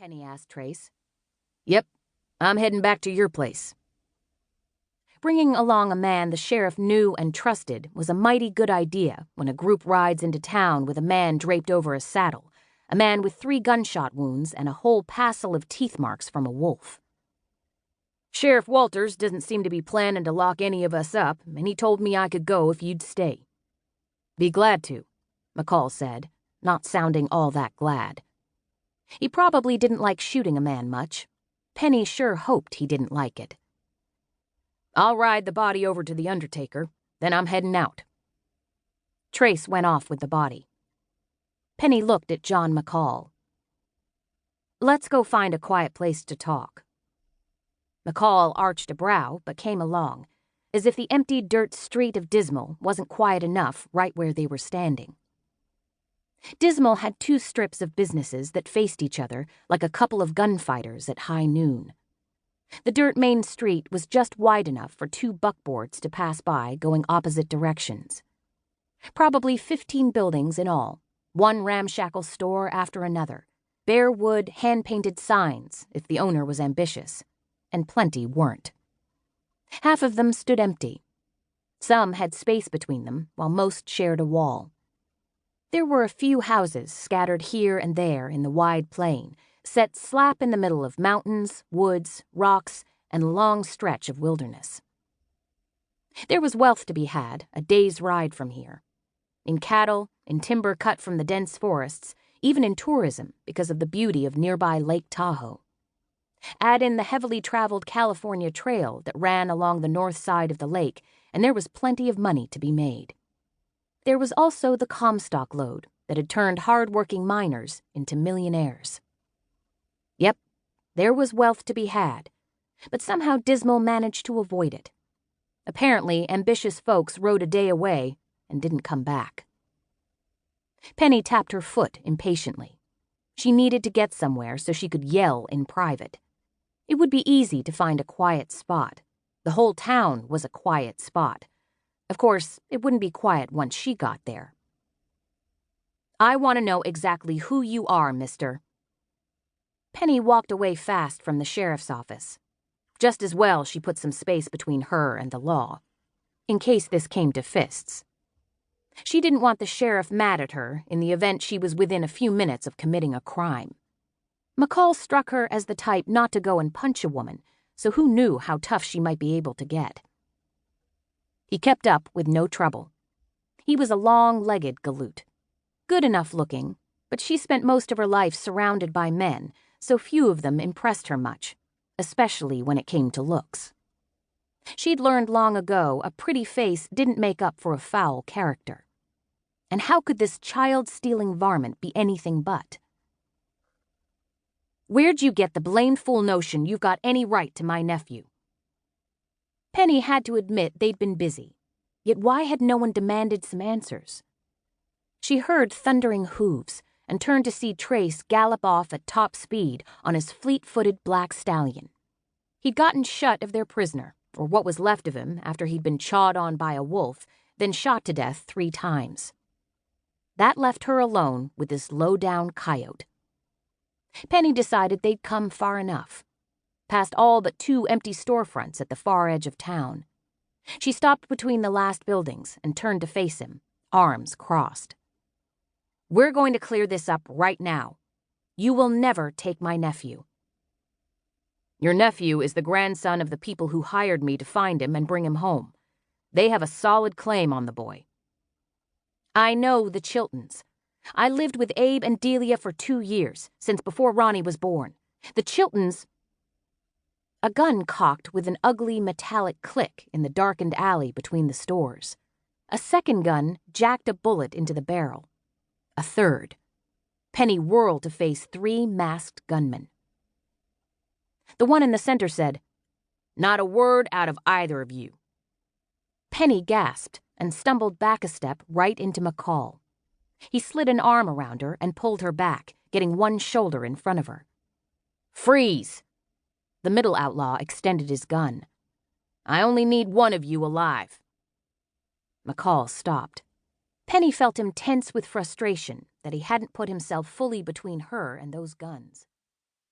Penny asked Trace. "Yep, I'm heading back to your place." Bringing along a man the sheriff knew and trusted was a mighty good idea when a group rides into town with a man draped over a saddle, a man with 3 gunshot wounds and a whole passel of teeth marks from a wolf. "Sheriff Walters doesn't seem to be planning to lock any of us up, and he told me I could go if you'd stay." "Be glad to," McCall said, not sounding all that glad. He probably didn't like shooting a man much. Penny sure hoped he didn't like it. "I'll ride the body over to the undertaker, then I'm heading out." Trace went off with the body. Penny looked at John McCall. "Let's go find a quiet place to talk." McCall arched a brow but came along, as if the empty dirt street of Dismal wasn't quiet enough right where they were standing. Dismal had 2 strips of businesses that faced each other like a couple of gunfighters at high noon. The dirt main street was just wide enough for 2 buckboards to pass by going opposite directions. Probably 15 buildings in all, one ramshackle store after another, bare wood, hand-painted signs if the owner was ambitious, and plenty weren't. Half of them stood empty. Some had space between them, while most shared a wall. There were a few houses scattered here and there in the wide plain, set slap in the middle of mountains, woods, rocks, and a long stretch of wilderness. There was wealth to be had, a day's ride from here. In cattle, in timber cut from the dense forests, even in tourism because of the beauty of nearby Lake Tahoe. Add in the heavily traveled California Trail that ran along the north side of the lake, and there was plenty of money to be made. There was also the Comstock lode that had turned hard-working miners into millionaires. Yep, there was wealth to be had, but somehow Dismal managed to avoid it. Apparently, ambitious folks rode a day away and didn't come back. Penny tapped her foot impatiently. She needed to get somewhere so she could yell in private. It would be easy to find a quiet spot. The whole town was a quiet spot. Of course, it wouldn't be quiet once she got there. "I want to know exactly who you are, mister." Penny walked away fast from the sheriff's office. Just as well she put some space between her and the law, in case this came to fists. She didn't want the sheriff mad at her in the event she was within a few minutes of committing a crime. McCall struck her as the type not to go and punch a woman, so who knew how tough she might be able to get. He kept up with no trouble. He was a long-legged galoot. Good enough looking, but she spent most of her life surrounded by men, so few of them impressed her much, especially when it came to looks. She'd learned long ago a pretty face didn't make up for a foul character. And how could this child-stealing varmint be anything but? "Where'd you get the blamed fool notion you've got any right to my nephew?" Penny had to admit they'd been busy, yet why had no one demanded some answers? She heard thundering hooves and turned to see Trace gallop off at top speed on his fleet-footed black stallion. He'd gotten shut of their prisoner, or what was left of him after he'd been chawed on by a wolf, then shot to death 3 times. That left her alone with this low-down coyote. Penny decided they'd come far enough. Past all but 2 empty storefronts at the far edge of town. She stopped between the last buildings and turned to face him, arms crossed. "We're going to clear this up right now. You will never take my nephew." "Your nephew is the grandson of the people who hired me to find him and bring him home. They have a solid claim on the boy." "I know the Chiltons. I lived with Abe and Delia for 2 years, since before Ronnie was born. The Chiltons—" A gun cocked with an ugly metallic click in the darkened alley between the stores. A second gun jacked a bullet into the barrel. A third. Penny whirled to face 3 masked gunmen. The one in the center said, "Not a word out of either of you." Penny gasped and stumbled back a step right into McCall. He slid an arm around her and pulled her back, getting one shoulder in front of her. "Freeze!" The middle outlaw extended his gun. "I only need one of you alive." McCall stopped. Penny felt him tense with frustration that he hadn't put himself fully between her and those guns.